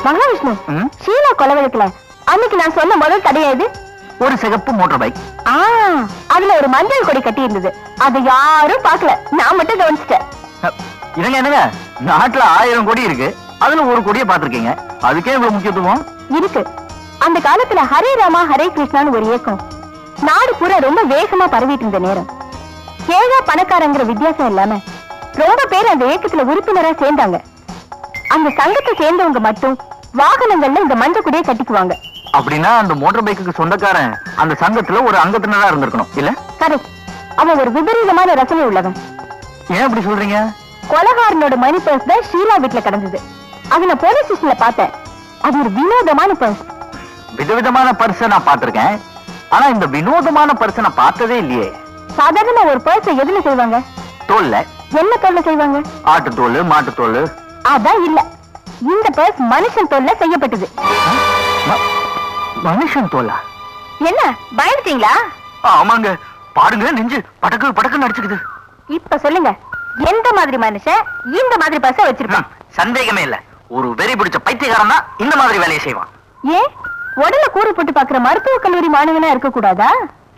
மகாவிஷ்ணு, ஷீலா கொலை வழக்குல அன்னைக்கு நான் சொன்ன முதல் தடையாது ஒரு சிகப்பு மோட்டார் பைக். அதுல ஒரு மஞ்சள் கொடி கட்டி இருந்தது. அது யாரும் பார்க்கல, நான் மட்டும் கவனிச்சிட்டேன். இதுங்க என்னங்க, நாட்டுல 1000 கோடி இருக்கு, அதுல ஒரு கோடியை பாத்திருக்கீங்க, அதுக்கே இவ்வளவு முக்கியத்துவம் இருக்கு. அந்த காலத்துல ஹரே ராமா ஹரே கிருஷ்ணான்னு ஒரு இயக்கம் நாடு பூரா ரொம்ப வேகமா பரவிட்டு இருந்த நேரம். ஏழா பணக்காரங்கிற வித்தியாசம் இல்லாம ரொம்ப பேர் அந்த இயக்கத்துல உறுப்பினரா சேர்ந்தாங்க. அந்த சங்கத்தை சேர்ந்தவங்க மட்டும் வாகனங்கள்ல இந்த மஞ்சள் கொடியை கட்டிக்குவாங்க. அப்படின்னா அந்த மோட்டார் பைக்குக்கு சொந்தக்காரன் அந்த சங்கத்துல ஒரு அங்கத்தினரா இருந்திருக்கணும் இல்ல? கரெக்ட். அவன் ஒரு விபரீதமான ரசனை உள்ளவன். ஏன் அப்படி சொல்றீங்க? கொலகாரனோட மணி பர்ஸ் தான் ஷீலா வீட்டுல கிடந்தது. அது நான் போலீஸ் ஸ்டேஷன்ல பார்த்தேன். அது ஒரு வினோதமான பர்ஸ். விதவிதமான பர்ஸ நான் பார்த்திருக்கேன், ஆனா இந்த வினோதமான பர்ஸ நான் பார்த்ததே இல்லையே. சாதாரண ஒரு பர்ஸை எதுல செய்வாங்க? தோல்ல. என்ன தோல்ல செய்வாங்க? ஆட்டு தோல், மாட்டு தோல். அதான் இல்ல, இந்த பர்ஸ் மனுஷன் தோல்ல செய்யப்பட்டது. மனுஷன் தோலா? என்ன பயந்துட்டீங்களா? ஆமாங்க, பாருங்க நெஞ்சு படக்கு படக்குன்னு அடிச்சுக்குது. இப்ப சொல்லுங்க, எந்த மாதிரி மனுஷன் இந்த மாதிரி பர்ஸ வச்சிருப்பான்? சந்தேகமே இல்ல, ஒரு வெறி பிடிச்ச பைத்தியக்காரன் தான் இந்த மாதிரி வேலையை செய்வான். ஏன் உடல கூறு போட்டு பாக்குற மருத்துவ கல்லூரி மாணவனா இருக்க கூடாதா?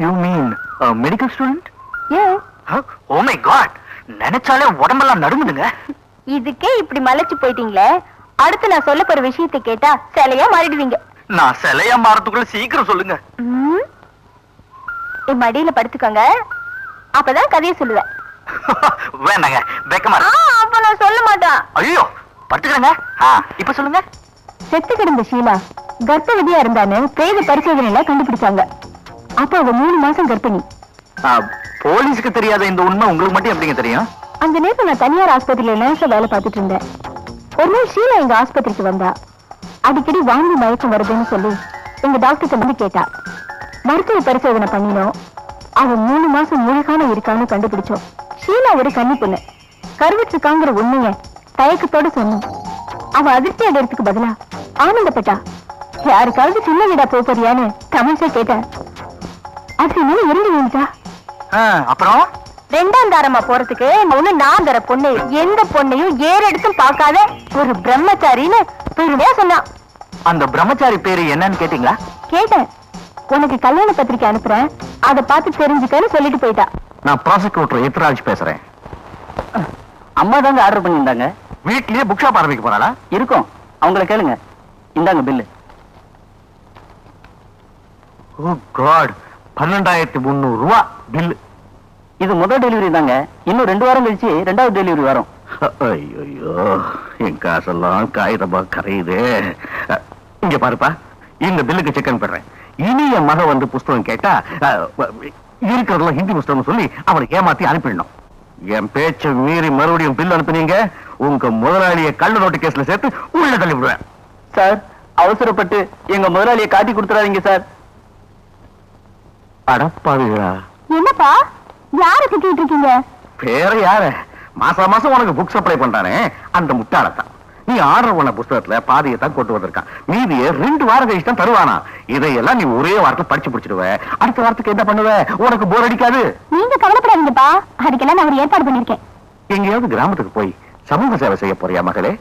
You mean a medical student? ஏன்? Oh my god, நினைச்சாலே உடம்பெல்லாம் நடுங்குதுங்க. இதுக்கே இப்படி மலைச்சு போயிட்டீங்களே, அடுத்து நான் சொல்ல போற விஷயத்தை கேட்டா சிலையா மாறிடுவீங்க. நான் சிலையா மாறதுக்குள்ள சீக்கிரம் சொல்லுங்க. என் மடியில படுத்துக்கோங்க, அப்பதான் கதையை சொல்லுவேன். வேண்டாங்க, வெக்கமா அப்ப நான் சொல்ல மாட்டேன். ஐயோ, படுத்துக்கிறேங்க. இப்ப சொல்லுங்க. செத்து கிடந்த ஷீலா கர்ப்பவதியா இருந்தான்னு பிரேத பரிசோதனையில கண்டுபிடிச்சாங்க. அப்ப அவ 3 மாசம் கர்ப்பிணி. போலீஸ்க்கு தெரியாத இந்த உண்மை உங்களுக்கு மட்டும் எப்படிங்க தெரியும்? அந்த நேரத்துல நான் தனியார் ஆஸ்பத்திரியில நர்ஸா வேலை பார்த்துட்டு இருந்தேன். ஒரு நாள் ஷீலா எங்க ஆஸ்பத்திரிக்கு வந்தா. அடிக்கடி வாந்தி மயக்கம் வருதுன்னு சொல்லி எங்க டாக்டர் வந்து கேட்டா. மருத்துவ பரிசோதனை பண்ணினோம். அவ 3 மாசம் முழுகான இருக்கான்னு கண்டுபிடிச்சோம். ஷீலா ஒரு கன்னி பொண்ணு, கருவிட்டு இருக்காங்கிற உண்மைய தயக்கத்தோட சொன்னோம். அவ அதிர்ச்சி அடைறதுக்கு பதிலா ஆனந்தப்பட்டா. யாருக்காவது சின்ன வீடா போறியான்னு கமெண்ட்ஸா கேட்டேன். அதுக்கு மேல இருந்து விழுந்தா. அப்புறம் 2ஆம் தாரமா போறதுக்கு ஒண்ணு நான் தர பொண்ணு எந்த பொண்ணையும் ஏறெடுத்தும் பார்க்காத ஒரு பிரம்மச்சாரின்னு பெருமையா சொன்னான். அந்த பிரம்மச்சாரி பேரு என்னன்னு கேட்டீங்களா? கேட்டேன். உனக்கு கல்யாண பத்திரிக்கை அனுப்புறேன், அதை பார்த்து தெரிஞ்சுக்கன்னு சொல்லிட்டு போயிட்டா. நான் ப்ராசிக்யூட்டர் எத்ராஜ் பேசுறேன். அம்மா தாங்க ஆர்டர் பண்ணியிருந்தாங்க. வீட்லயே புக் ஷாப் ஆரம்பிக்க போறாளா? இருக்கும், அவங்கள கேளுங்க. இந்தாங்க பில்லு. ஓ காட், 12,300 ரூபா பில்லு. இது முதல் டெலிவரி தாங்க, இன்னும் 2 வாரம் கழிச்சு 2வது டெலிவரி வரும். ஐயோ, என் காசெல்லாம் காகிதமா கரையுது. இங்க பாருப்பா, இந்த பில்லுக்கு செக் அனுப்பிடுறேன். இனி என் மக வந்து புஸ்தகம் கேட்டா இருக்கிறதுல ஹிந்தி புஸ்தகம் சொல்லி அவனுக்கு ஏமாத்தி அனுப்பிடணும். என் பேச்ச மீறி மறுபடியும் பில் அனுப்பினீங்க, உங்க முதலாளியை கள்ள நோட்டு கேஸ்ல சேர்த்து உள்ள தள்ளி விடுவேன். சார், அவசரப்பட்டு எங்க முதலாளியை காட்டி கொடுத்துறாதீங்க சார். அடப்பாவிகளா! என்னப்பா யார திட்டிட்டு இருக்கீங்க? வேற யார? மாசம் மாசம் உனக்கு புக் சப்ளை பண்றானே அந்த முட்டாளத்தான். நீ ஆர்டர் பண்ண புஸ்தகத்துல பாதியை தான் கொண்டு வந்திருக்கான், மீதியை 2 வாரம் கழிச்சு தான் தருவானா. இதையெல்லாம் நீ ஒரே வாரத்தை படிச்சு பிடிச்சிடுவ. அடுத்த வாரத்துக்கு என்ன பண்ணுவ? உனக்கு போர் அடிக்காது? நீங்க கவலைப்படாதீங்கப்பா, அதுக்கெல்லாம் நான் ஒரு ஏற்பாடு பண்ணிருக்கேன். எங்கேயாவது கிராமத்துக்கு போய் சமூக சேவை செய்ய போறியா மகளே?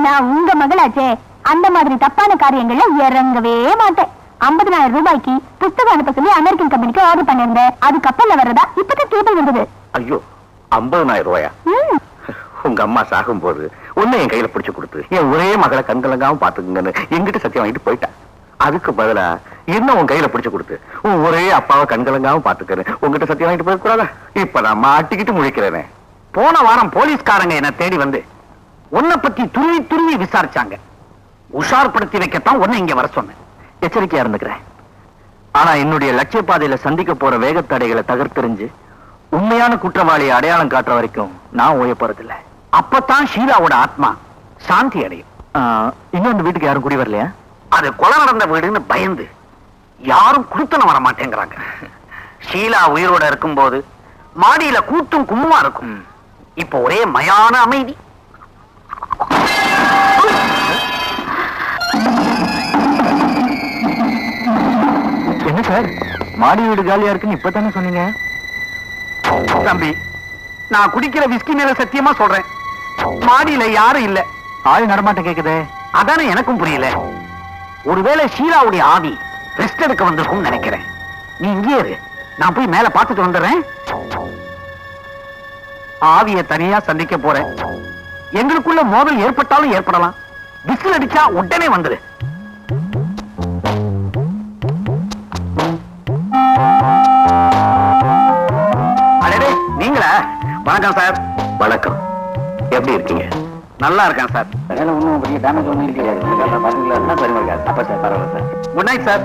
நான் உங்க மகளாச்சே, அந்த மாதிரி தப்பான காரியங்கள்ல இறங்கவே மாட்டேன். 50,000 ரூபாய்க்கு புத்தகம் அனுப்ப சொல்லி அமெரிக்கன் கம்பெனிக்கு ஆர்டர் பண்ணிருந்தேன். அது கப்பல்ல வர்றதா இப்பதான் கேபிள் வந்தது. ஐயோ, 50,000 ரூபாயா? உங்க அம்மா சாகும் போது ஒண்ணு என் கையில பிடிச்சு கொடுத்து என் ஒரே மகளை கண்கலங்காம பாத்துக்குங்கன்னு எங்கிட்ட சத்தியம் வாங்கிட்டு போயிட்டான். அதுக்கு பதிலா என்ன உன் கையில பிடிச்சு கொடுத்து உன் ஒரே அப்பாவை கண்கலங்காம பாத்துக்கிறேன் உங்ககிட்ட சத்தியம் வாங்கிட்டு போய் கூடாதா? இப்ப நான் மாட்டிக்கிட்டு முழிக்கிறேன். போன வாரம் போலீஸ்காரங்க என்ன தேடி வந்து உன்னை பத்தி துருவி துருவி விசாரிச்சாங்க. உஷார்படுத்தி வைக்கத்தான் உன்னை இங்க வர சொன்னேன். எச்சரிக்கையா இருந்துக்கிறேன். ஆனா என்னுடைய லட்சிய பாதையில சந்திக்க போற வேகத்தடைகளை தகர்த்தெறிஞ்சு உண்மையான குற்றவாளியை அடையாளம் காட்டுற வரைக்கும் நான் ஓய போறதில்லை. அப்பதான் ஷீலாவோட ஆத்மா சாந்தி அடையும். இன்னும் அந்த வீட்டுக்கு யாரும் குடி வரலையா? அது கொலை நடந்த வீடுன்னு பயந்து யாரும் குடுத்தன வர மாட்டேங்கிறாங்க. ஷீலா உயிரோட இருக்கும்போது மாடியில கூத்தும் கும்மா இருக்கும். இப்ப ஒரே மயான அமைதி. என்ன சார், மாடி வீடு காலியா இருக்குன்னு இப்பதானே சொன்னீங்க? தம்பி, நான் குடிக்கிற விஸ்கி மேல சத்தியமா சொல்றேன், மாடியில யாரும் இல்ல. ஆள் நடமாட்டம் கேக்குதே. அதானே எனக்கும் புரியல. ஒருவேளை ஷீலாவுடைய ஆவி ரெஸ்ட் எடுக்க வந்திருக்கும் நினைக்கிறேன். நீ இங்கே இரு, நான் போய் மேல பார்த்துட்டு வந்துடுறேன். ஆவியை தனியா சந்திக்க போறேன். எங்களுக்குள்ள மோதல் ஏற்பட்டாலும் ஏற்படலாம். விசில் அடிச்சா உடனே வந்துரு. அடடே, நீங்களா? வணக்கம் சார். வணக்கம். எப்படி இருக்கீங்க? நல்லா இருக்கேன் சார். ஒன்றும் பெரிய டேமேஜ் ஒன்றும் இருக்காது. அப்ப சார் பரவாயில்ல sir. Good night sir.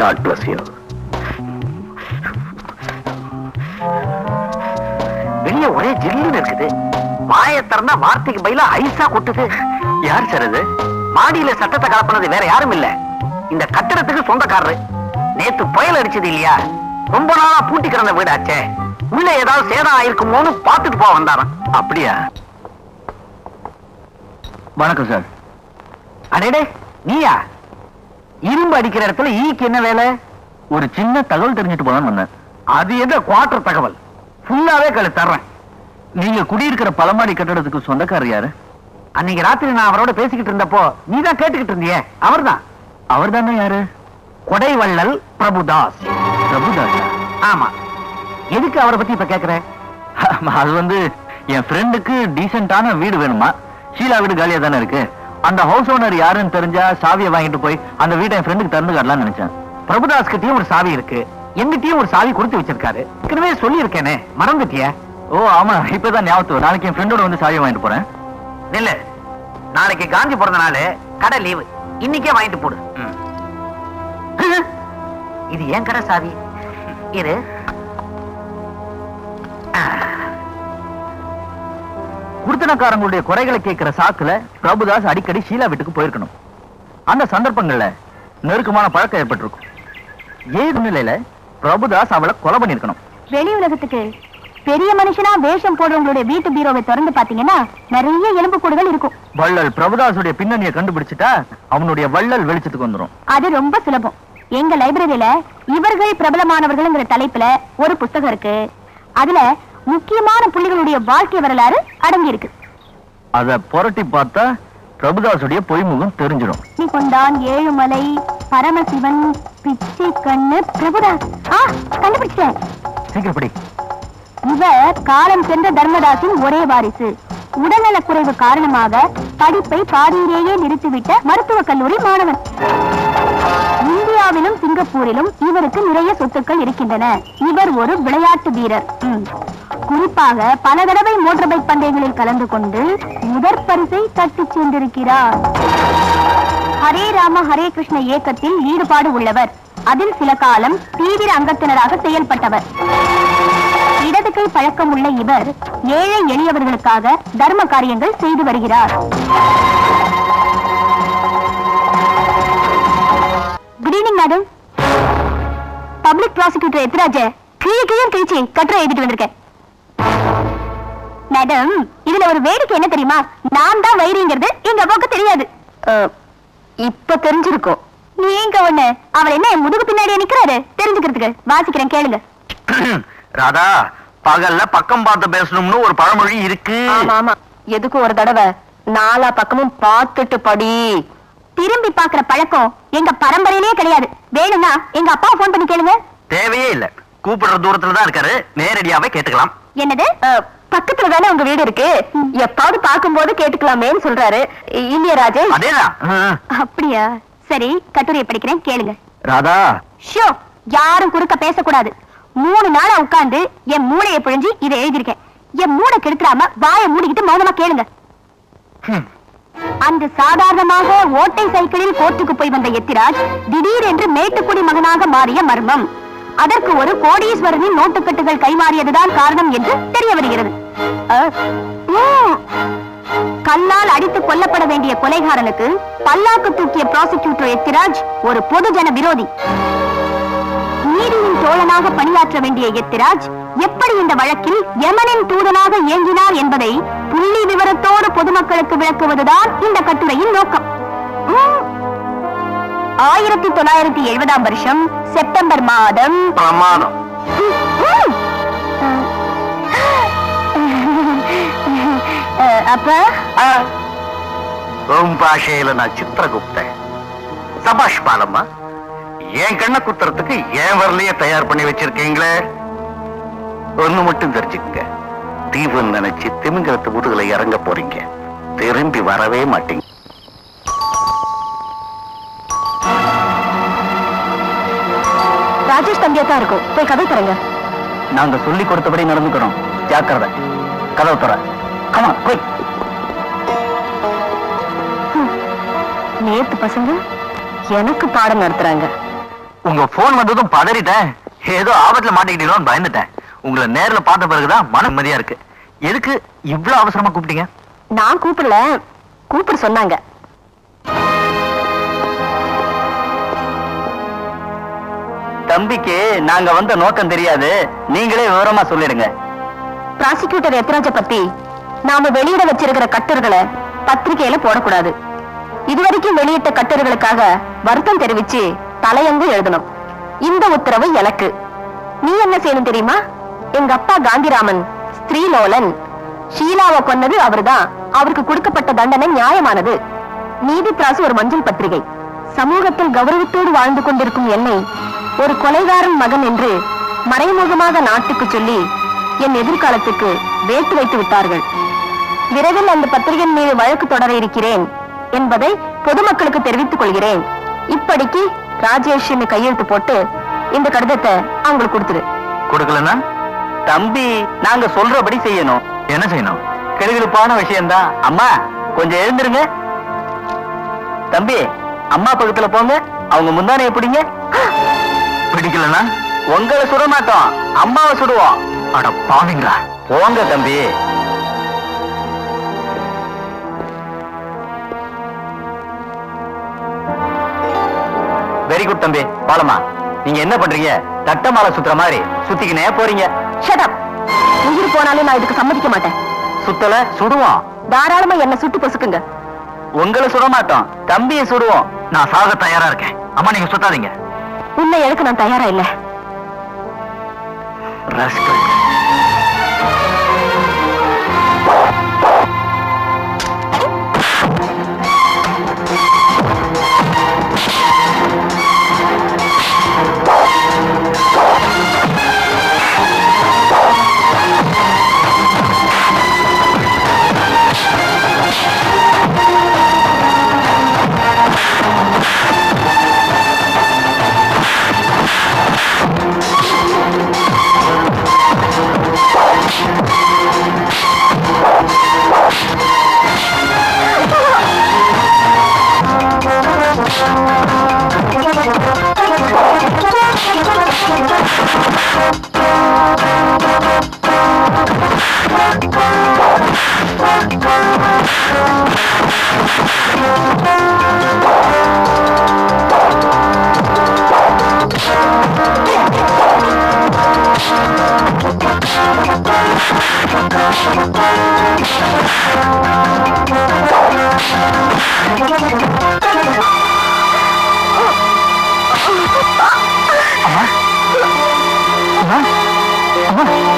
God bless you. வெளிய ஒரே ஜில்லுன்னு இருக்குது. வாயை திறந்தா வார்த்தைக்கு பதிலா ஐஸா கொட்டுது. யார் சார் அது? மாடியில சட்டத்தை கலப்பினது வேற யாரும் இல்ல, இந்த கட்டடத்துக்கு சொந்தக்காரரு. நேத்து புயல் அடிச்சது இல்லையா, ரொம்ப நாளா பூட்டி கிடந்த வீடாச்சே, உள்ள ஏதாவது சேதம் ஆயிருக்குமோன்னு பார்த்துட்டு போக வந்தாராம். அப்படியா? வணக்கம் சார். அடேடே, நீயா? இரும்பு அடிக்கிற இடத்துல ஈக்கு என்ன வேலை? ஒரு சின்ன தகவல் தெரிஞ்சுட்டு போலான்னு வந்தேன். அது எந்த குவார்டர் தகவல்? ஃபுல்லாவே கழு தர்றேன். நீங்க குடியிருக்கிற பலமாடி கட்டடத்துக்கு சொந்தக்காரர் யாரு? அன்னைக்கு ராத்திரி நான் அவரோட பேசிக்கிட்டு இருந்தப்போ நீதான் கேட்டுக்கிட்டு இருந்தியே, அவர்தான். அவர் தானே? யாரு? கொடைவள்ளல் பிரபுதாஸ். பிரபுதாஸ்? ஆமா. எதுக்கு அவரை பத்தி இப்ப கேக்குற? அது வந்து என் ஃப்ரெண்டுக்கு டீசென்டான வீடு வேணுமா. ஷீலா வீடு காலியா தானே இருக்கு. அந்த ஹவுஸ் ஓனர் யாருன்னு தெரிஞ்சா சாவியை வாங்கிட்டு போய் அந்த வீட்டை என் ஃப்ரெண்டுக்கு திறந்து காட்டலாம்னு நினைச்சேன். பிரபுதாஸ் கிட்டயும் ஒரு சாவி இருக்கு, எங்கிட்டயும் ஒரு சாவி கொடுத்து வச்சிருக்காரு. ஏற்கனவே சொல்லி இருக்கேனே, மறந்துட்டிய? ஓ ஆமா, இப்பதான் ஞாபகம். நாளைக்கு என் ஃப்ரெண்டோட வந்து சாவியை வாங்கிட்டு போறேன். இல்ல, நாளைக்கு காந்தி பிறந்த நாள், கடை லீவு, இன்னைக்கே வாங்கிட்டு போடு. இது ஏன் கடை சாவி? இரு. குடுத்தனக்காரங்களுடைய குறைகளை கேட்கிற சாக்குல பிரபுதாஸ் அடிக்கடி ஷீலா வீட்டுக்கு போயிருக்கணும். அந்த சந்தர்ப்பங்கள்ல நெருக்கமான பழக்கம் ஏற்பட்டிருக்கும். ஏது நிலையில பிரபுதாஸ் அவளை கொலை பண்ணிருக்கணும். வெளி உலகத்துக்கு பெரிய மனுஷனா வேஷம் போடுறவங்களுடைய வீட்டு பீரோவை திறந்து பாத்தீங்கன்னா நிறைய எலும்பு கூடுகள் இருக்கும். வள்ளல் பிரபுதாசுடைய பின்னணியை கண்டுபிடிச்சிட்டா அவனுடைய வள்ளல் வெளிச்சத்துக்கு வந்துடும். அது ரொம்ப சுலபம். எங்க லைப்ரரியில இவர்கள் பிரபலமானவர்கள்ங்கிற தலைப்புல ஒரு புத்தகம் இருக்கு. அதுல முக்கியமான புள்ளிகளுடைய வாழ்க்கை வரலாறு அடங்கி இருக்கு. அத புரட்டி பார்த்தா பிரபுதாசுடைய பொய்முகம் தெரிஞ்சிடும். நீ கொண்டான், ஏழுமலை, பரமசிவன், பிச்சை கண்ணு, பிரபுதாஸ். கண்டுபிடிச்சேன். சீக்கிரம் படி. இவர் காலம் சென்ற தர்மதாசின் ஒரே வாரிசு. உடல்நலக் குறைவு காரணமாக படிப்பை பாதியிலேயே நிறுத்திவிட்ட மருத்துவக் கல்லூரி மாணவன். இந்தியாவிலும் சிங்கப்பூரிலும் இவருக்கு நிறைய சொத்துக்கள் இருக்கின்றன. இவர் ஒரு விளையாட்டு வீரர். குறிப்பாக பல தடவை மோட்டார் பைக் பந்தயங்களில் கலந்து கொண்டு முதற் பரிசை தட்டிச் சென்றிருக்கிறார். ஹரே ராம ஹரே கிருஷ்ண இயக்கத்தில் ஈடுபாடு உள்ளவர். அதில் சில காலம் தீவிர அங்கத்தினராக செயல்பட்டவர். இடது கை பழக்கம் உள்ள இவர் ஏழை எளியவர்களுக்காக தர்ம காரியங்கள் செய்து வருகிறார். Good evening madam. Public prosecutor Ethiraj கிழிச்சு கட்டுரை எழுதிட்டு வந்திருக்கேன். மேடம், இதுல ஒரு வேடிக்கை என்ன தெரியுமா? நான் தான் வைரிங்கிறது எங்க அப்பாவுக்கு தெரியாது. இப்ப தெரிஞ்சிருக்கும். நீங்க ஒண்ணு, அவர் என்ன முதுகு பின்னாடியே நிக்கிறாரு தெரிஞ்சுக்கிறதுக்கு. வாசிக்கிறேன், கேளுங்க. ராதா, பகல்ல பக்கம் பார்த்து பேசணும்னு ஒரு பழமொழி இருக்கு. ஆமா, எதுக்கு ஒரு தடவை நாலா பக்கமும் பார்த்துட்டு படி. திரும்பி பாக்குற பழக்கம் எங்க பரம்பரையிலே கிடையாது. வேணும்னா எங்க அப்பாவை போன் பண்ணி கேளுங்க. தேவையே இல்ல, கூப்பிடுற தூரத்துல தான் இருக்காரு, நேரடியாவே கேட்டுக்கலாம். என்னது? பக்கத்துல தானே உங்க வீடு இருக்கு, எப்பாவது பாக்கும்போது கேட்டுக்கலாமேன்னு சொல்றாரு இல்லையா ராஜேஷ்? அதேதான். அப்படியா? சரி, கட்டுரையை படிக்கிறேன், கேளுங்க. ராதா, ஷோ, யாரும் குறுக்க பேசக்கூடாது. 3 நாளா உட்கார்ந்து என் மூளையை பிழிஞ்சு இதை எழுதியிருக்கேன். என் மூளை கெடுத்துறாம வாயை மூடிக்கிட்டு மௌனமா கேளுங்க. அன்று சாதாரணமாக ஓட்டை சைக்கிளில் கோர்ட்டுக்கு போய் வந்த எத்திராஜ் திடீரென்று மேட்டுக்குடி மகனாக மாறிய மர்மம். அதற்கு ஒரு கோடீஸ்வரனின் நோட்டுக்கட்டுகள் கைமாறியதுதான் காரணம் என்று தெரிய வருகிறது. கல்லால் அடித்து கொல்லப்பட வேண்டிய கொலைகாரனுக்கு பல்லாக்கு தூக்கிய ப்ராசிக்யூட்டர் எத்திராஜ் ஒரு பொதுஜன விரோதி. நீதியின் தோழனாக பணியாற்ற வேண்டிய எத்திராஜ் எப்படி இந்த வழக்கில் யமனின் தூதனாக இயங்கினார் என்பதை புள்ளி விவரத்தோடு பொதுமக்களுக்கு விளக்குவதுதான் இந்த கட்டுரையின் நோக்கம். 1970 வருஷம் செப்டம்பர் மாதம் பிரமாதம். அப்ப உன் பாஷையில நான் சித்திரகுப்தன். சபாஷ் பாலம்மா, என் கண்ணை குத்துறதுக்கு என் வரலையே தயார் பண்ணி வச்சிருக்கீங்களே. ஒண்ணு மட்டும் தெரிஞ்சுக்கங்க, தீவுன்னு நினைச்சு திமிங்கலத்து முதுகுல இறங்க போறீங்க, திரும்பி வரவே மாட்டீங்க. ராஜேஷ் தம்பியா தான் இருக்கும், போய் கதை தரங்க. நாங்க சொல்லி கொடுத்தபடி நடந்துக்கிறோம், ஜாக்கிரதை. கதவு தர. ஆமா போய். நேத்து பசங்க எனக்கு பாடம் நடத்துறாங்க. உங்க போன் வந்ததும் பதறிட்டேன், ஏதோ ஆபத்துல மாட்டிக்கிட்டீங்களோன்னு பயந்துட்டேன். உங்களை நேர்ல பார்த்த பிறகுதான் மன நிம்மதியா இருக்கு. எதுக்கு இவ்வளவு அவசரமா கூப்பிட்டீங்க? நான் கூப்பிடல, கூப்பிட சொன்னாங்க. தம்பிக்கு நாங்க வந்த நோக்கம் தெரியாது, நீங்களே விவரமா சொல்லிடுங்க. பிராசிக்யூட்டர் எத்ராஜ பத்தி நாம வெளியிட வச்சிருக்கிற கட்டுரைகளை பத்திரிகையில போடக்கூடாது. இதுவரைக்கும் வெளியிட்ட கட்டுரைகளுக்காக வருத்தம் தெரிவிச்சு தலையங்கு எழுதணும். இந்த உத்தரவு எனக்கு. நீ என்ன செய்யணும் தெரியுமா? எங்க அப்பா காந்திராமன் ஸ்திரீலோலன், ஷீலாவை கொன்னது அவர்தான். அவருக்கு கொடுக்கப்பட்ட தண்டனை நியாயமானது. நீதி பிராசு ஒரு மஞ்சள் பத்திரிகை. சமூகத்தில் கௌரவத்தோடு வாழ்ந்து கொண்டிருக்கும் என்னை ஒரு கொலைகாரன் மகன் என்று மறைமுகமாக நாட்டுக்கு சொல்லி என் எதிர்காலத்துக்கு வேட்டு வைத்து விட்டார்கள். விரைவில் அந்த பத்திரிகையின் மீது வழக்கு தொடர இருக்கிறேன் என்பதை பொதுமக்களுக்கு தெரிவித்துக் கொள்கிறேன். இப்படிக்கு ராஜேஷ் கையெழுத்து போட்டு இந்த கடிதத்தை அவங்களுக்கு கொடுத்துரு. கொடுக்கலன்னா தம்பி நாங்க சொல்றபடி செய்யணும். என்ன செய்யணும்? கெடுகிடுப்பான விஷயம்தான். அம்மா கொஞ்சம் எழுந்துருங்க. தம்பி அம்மா பக்கத்துல போங்க, அவங்க முந்தானே எப்படிங்க? பிடிக்கலன்னா உங்களை சுட மாட்டோம், அம்மாவை சுடுவோம். அட பாவீங்களா, போங்க தம்பி. வெரி குட் தம்பி. பாலமா, நீங்க என்ன பண்றீங்க? தட்டமாலை சுத்துற மாதிரி சுத்திக்கினே போறீங்க. Shut up. உயிர் போனாலும் நான் இதுக்கு சம்மதிக்க மாட்டேன். சுத்தல சுடுவோம். தாராளமா என்ன சுட்டு பொசுக்குங்க. உங்களை சுட மாட்டோம், தம்பியை சுடுவோம். நான் சாக தயாரா இருக்கேன். அம்மா நீங்க சுத்தாதீங்க. உன்னை எடுக்க நான் தயாரா இல்ல. ராஸ்கல். Thank you.